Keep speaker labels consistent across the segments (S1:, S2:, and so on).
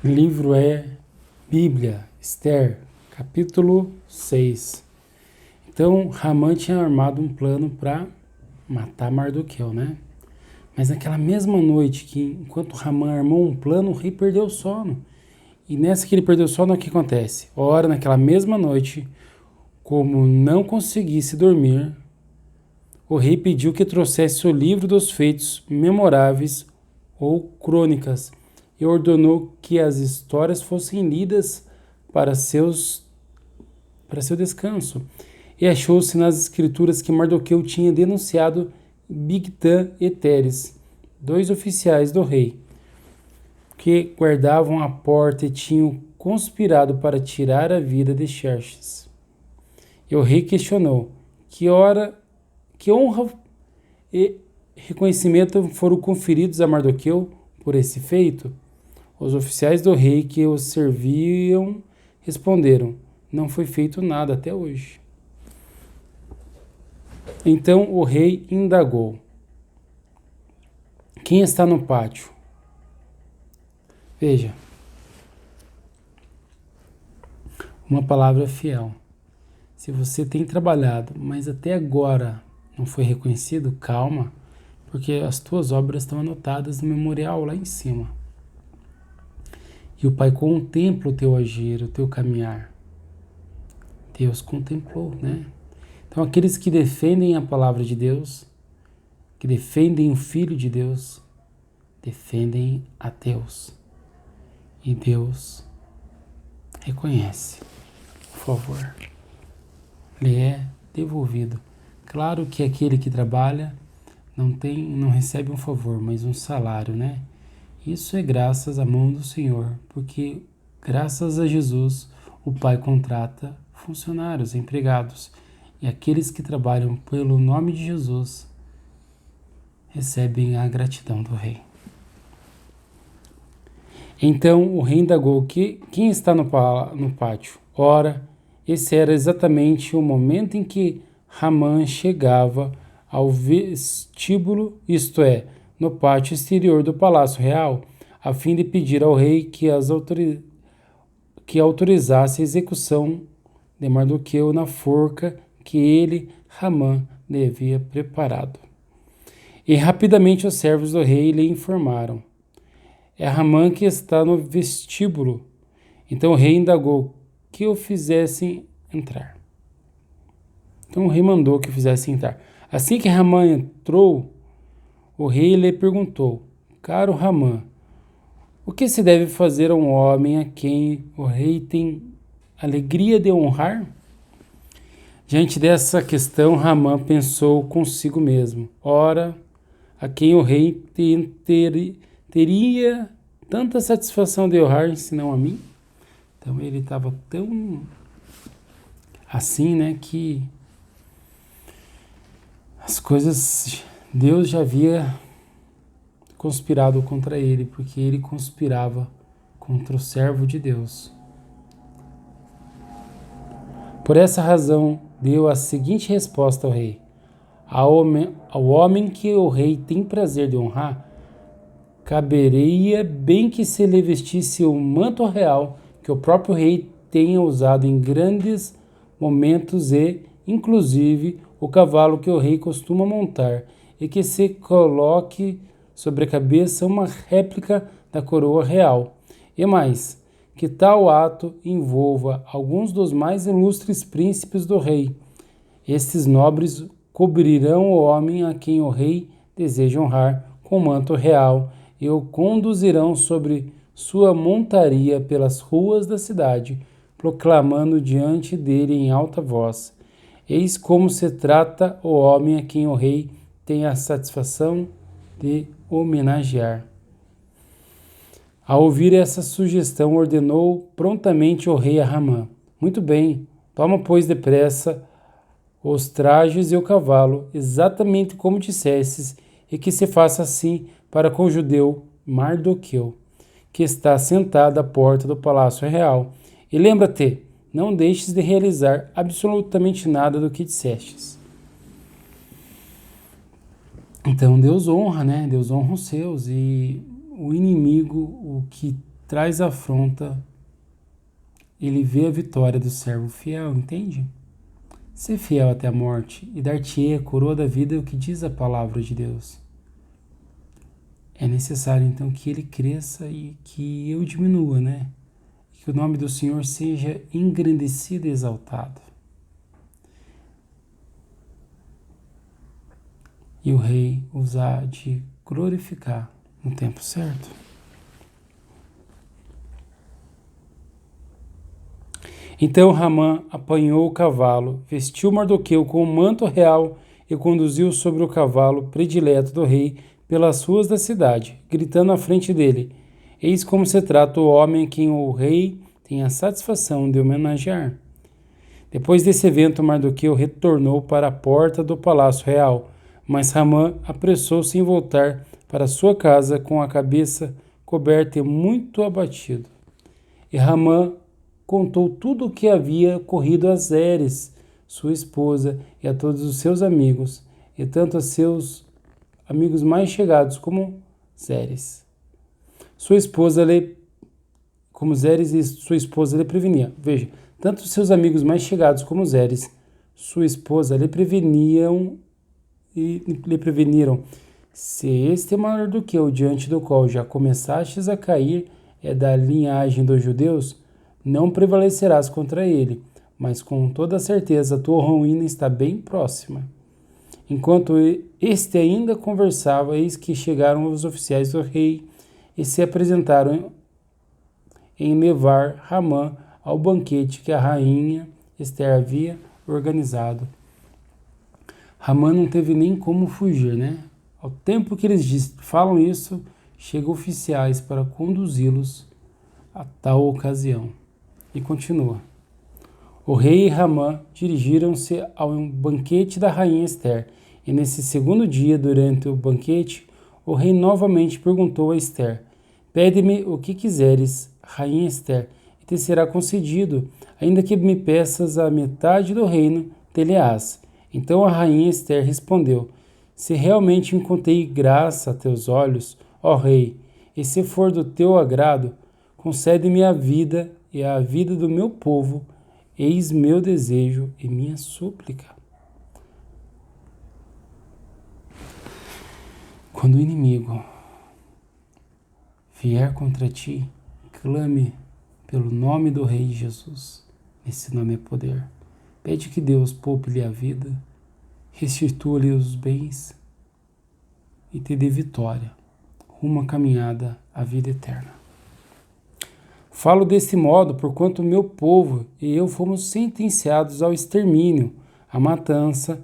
S1: O livro é Bíblia, Esther, capítulo 6. Então, Ramã tinha armado um plano para matar Mardoqueu, né? Mas naquela mesma noite, enquanto Ramã armou um plano, o rei perdeu o sono. E nessa que ele perdeu o sono, o que acontece? Ora, naquela mesma noite, como não conseguisse dormir, o rei pediu que trouxesse o livro dos feitos memoráveis ou crônicas e ordenou que as histórias fossem lidas para seu descanso. E achou-se nas escrituras que Mardoqueu tinha denunciado Bigtã e Teres, dois oficiais do rei, que guardavam a porta e tinham conspirado para tirar a vida de Xerxes. E o rei questionou: que honra e reconhecimento foram conferidos a Mardoqueu por esse feito? Os oficiais do rei que o serviam responderam: não foi feito nada até hoje. Então o rei indagou: quem está no pátio? Veja, uma palavra fiel. Se você tem trabalhado, mas até agora não foi reconhecido, calma, porque as tuas obras estão anotadas no memorial lá em cima. E o Pai contempla o teu agir, o teu caminhar. Deus contemplou, né? Então, aqueles que defendem a palavra de Deus, que defendem o Filho de Deus, defendem a Deus. E Deus reconhece o favor. Ele é devolvido. Claro que aquele que trabalha não recebe um favor, mas um salário, né? Isso é graças à mão do Senhor, porque graças a Jesus o Pai contrata funcionários, empregados, e aqueles que trabalham pelo nome de Jesus recebem a gratidão do rei. Então o rei indagou: quem está no pátio? Ora, esse era exatamente o momento em que Ramã chegava ao vestíbulo, isto é, no pátio exterior do Palácio Real, a fim de pedir ao rei que autorizasse a execução de Mardoqueu na forca que ele, Ramã, lhe havia preparado. E rapidamente os servos do rei lhe informaram: é Ramã que está no vestíbulo. Então o rei indagou que o fizessem entrar. Então o rei mandou que o fizessem entrar. Assim que Ramã entrou, o rei lhe perguntou: caro Ramã, o que se deve fazer a um homem a quem o rei tem alegria de honrar? Diante dessa questão, Ramã pensou consigo mesmo: ora, a quem o rei teria tanta satisfação de honrar, senão a mim? Então ele estava tão assim, né, que as coisas, Deus já havia conspirado contra ele, porque ele conspirava contra o servo de Deus. Por essa razão, deu a seguinte resposta ao rei: ao homem que o rei tem prazer de honrar, caberia bem que se lhe vestisse o manto real que o próprio rei tenha usado em grandes momentos e, inclusive, o cavalo que o rei costuma montar, e que se coloque sobre a cabeça uma réplica da coroa real. E mais, que tal ato envolva alguns dos mais ilustres príncipes do rei. Estes nobres cobrirão o homem a quem o rei deseja honrar com manto real e o conduzirão sobre sua montaria pelas ruas da cidade, proclamando diante dele em alta voz: eis como se trata o homem a quem o rei tem a satisfação de homenagear. Ao ouvir essa sugestão, ordenou prontamente o rei a Ramã: muito bem, toma, pois, depressa os trajes e o cavalo, exatamente como dissestes, e que se faça assim para com o judeu Mardoqueu, que está sentado à porta do palácio real. E lembra-te, não deixes de realizar absolutamente nada do que dissestes. Então Deus honra, né? Deus honra os seus, e o inimigo, o que traz a afronta, ele vê a vitória do servo fiel, entende? Ser fiel até a morte e dar-te-ei a coroa da vida é o que diz a palavra de Deus. É necessário então que ele cresça e que eu diminua, né? Que o nome do Senhor seja engrandecido e exaltado. E o rei os há de glorificar no tempo certo. Então Ramã apanhou o cavalo, vestiu Mardoqueu com o manto real e conduziu sobre o cavalo predileto do rei pelas ruas da cidade, gritando à frente dele: Eis como se trata o homem a quem o rei tem a satisfação de homenagear. Depois desse evento, Mardoqueu retornou para a porta do palácio real, mas Ramã apressou-se em voltar para sua casa com a cabeça coberta e muito abatido. E Ramã contou tudo o que havia ocorrido a Zeres, sua esposa, e a todos os seus amigos, e tanto a seus amigos mais chegados como Zeres. Zeres e sua esposa lhe prevenia. Veja, tanto os seus amigos mais chegados como Zeres, sua esposa, lhe preveniram: se este maior do que o diante do qual já começastes a cair é da linhagem dos judeus, não prevalecerás contra ele, mas com toda certeza a tua ruína está bem próxima. Enquanto este ainda conversava, eis que chegaram os oficiais do rei e se apresentaram em levar Ramã ao banquete que a rainha Ester havia organizado. Ramã não teve nem como fugir, né? Ao tempo que eles falam isso, chegam oficiais para conduzi-los a tal ocasião. E continua. O rei e Ramã dirigiram-se ao banquete da rainha Ester, e nesse segundo dia, durante o banquete, o rei novamente perguntou a Ester: Pede-me o que quiseres, rainha Ester, e te será concedido, ainda que me peças a metade do reino, te-lhe-ás. Então a rainha Ester respondeu: Se realmente encontrei graça a teus olhos, ó rei, e se for do teu agrado, concede-me a vida e a vida do meu povo, eis meu desejo e minha súplica. Quando o inimigo vier contra ti, clame pelo nome do Rei Jesus. Esse nome é poder. Pede que Deus poupe-lhe a vida, restitua-lhe os bens e te dê vitória, rumo à caminhada à vida eterna. Falo desse modo porquanto meu povo e eu fomos sentenciados ao extermínio, à matança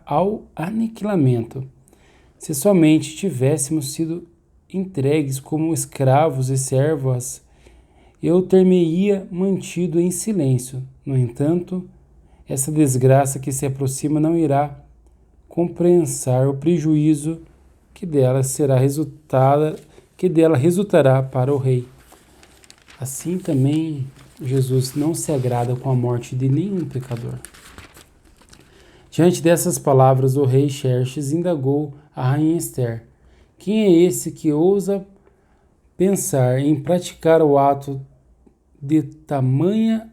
S1: ao aniquilamento. Se somente tivéssemos sido entregues como escravos e servas, eu ter-me-ia mantido em silêncio. No entanto, essa desgraça que se aproxima não irá compensar o prejuízo que dela resultará para o rei. Assim também Jesus não se agrada com a morte de nenhum pecador. Diante dessas palavras, o rei Xerxes indagou a rainha Ester: Quem é esse que ousa pensar em praticar o ato de tamanha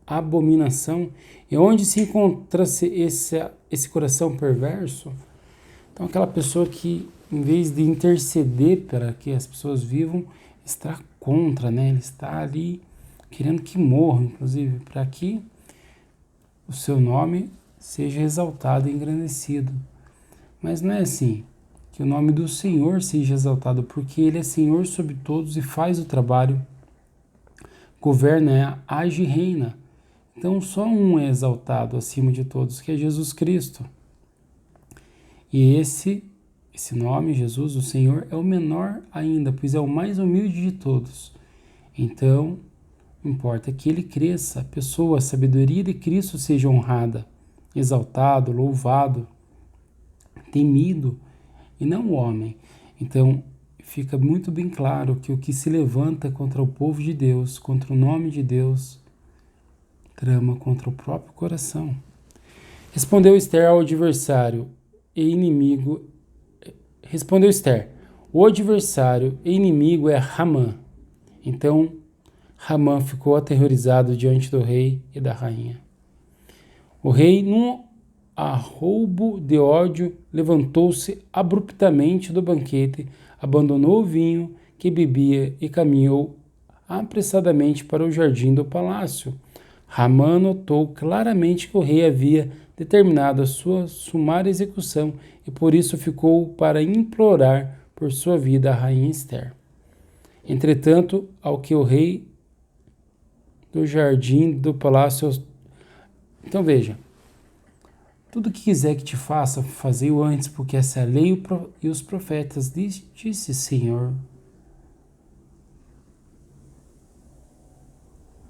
S1: abominação? E onde se encontra esse coração perverso? Então, aquela pessoa que, em vez de interceder para que as pessoas vivam, está contra, né? Ele está ali querendo que morram, inclusive, para que o seu nome seja exaltado e engrandecido. Mas não é assim, que o nome do Senhor seja exaltado, porque Ele é Senhor sobre todos e faz o trabalho, governa, age e reina. Então só um é exaltado acima de todos, que é Jesus Cristo. E esse nome, Jesus, o Senhor, é o menor ainda, pois é o mais humilde de todos. Então, importa que ele cresça, a sabedoria de Cristo seja honrada, exaltado, louvado, temido, e não o homem. Então, fica muito bem claro que o que se levanta contra o povo de Deus, contra o nome de Deus, trama contra o próprio coração. Respondeu Ester, o adversário e inimigo é Ramã, Então Ramã ficou aterrorizado diante do rei e da rainha. O rei, num arroubo de ódio, levantou-se abruptamente do banquete, abandonou o vinho que bebia e caminhou apressadamente para o jardim do palácio. Ramã notou claramente que o rei havia determinado a sua sumária execução e por isso ficou para implorar por sua vida a rainha Esther. Entretanto, ao que o rei do jardim do palácio... Então veja, tudo que quiser que te faça, fazei-o antes, porque essa é a lei e os profetas, disse Senhor.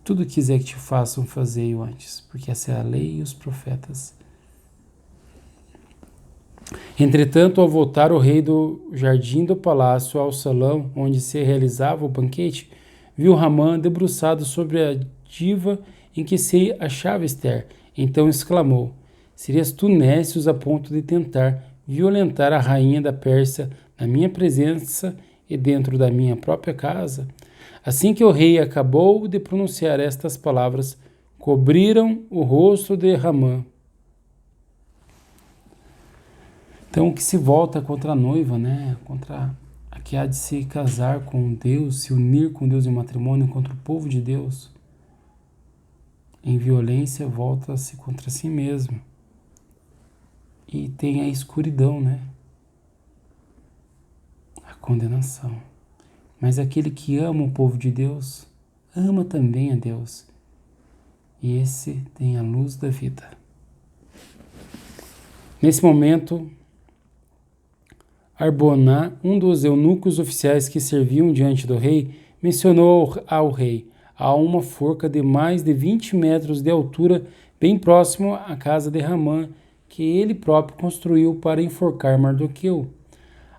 S1: Tudo que quiser que te façam, fazei-o antes, porque essa é a lei e os profetas. Entretanto, ao voltar o rei do jardim do palácio ao salão onde se realizava o banquete, viu Ramã debruçado sobre a diva em que se achava Esther. Então exclamou: serias tu nécios a ponto de tentar violentar a rainha da Pérsia na minha presença e dentro da minha própria casa? Assim que o rei acabou de pronunciar estas palavras, cobriram o rosto de Ramã. Então, o que se volta contra a noiva, né? Contra a que há de se casar com Deus, se unir com Deus em matrimônio, contra o povo de Deus, em violência, volta-se contra si mesmo. E tem a escuridão, né? A condenação. Mas aquele que ama o povo de Deus, ama também a Deus. E esse tem a luz da vida. Nesse momento, Arboná, um dos eunucos oficiais que serviam diante do rei, mencionou ao rei: há uma forca de mais de 20 metros de altura, bem próximo à casa de Ramã, que ele próprio construiu para enforcar Mardoqueu,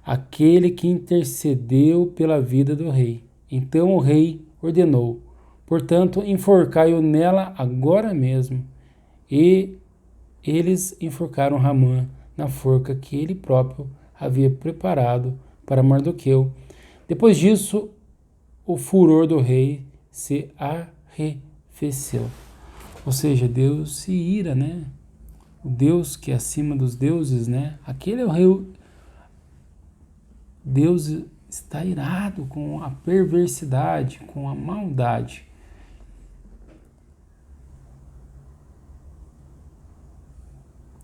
S1: aquele que intercedeu pela vida do rei. Então o rei ordenou: portanto, enforcai-o nela agora mesmo. E eles enforcaram Ramã na forca que ele próprio havia preparado para Mardoqueu. Depois disso, o furor do rei se arrefeceu. Ou seja, Deus se ira, né? O Deus que é acima dos deuses, né? Aquele é o rei. Deus está irado com a perversidade, com a maldade.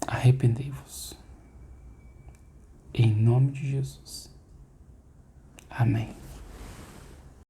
S1: Arrependei-vos. Em nome de Jesus. Amém.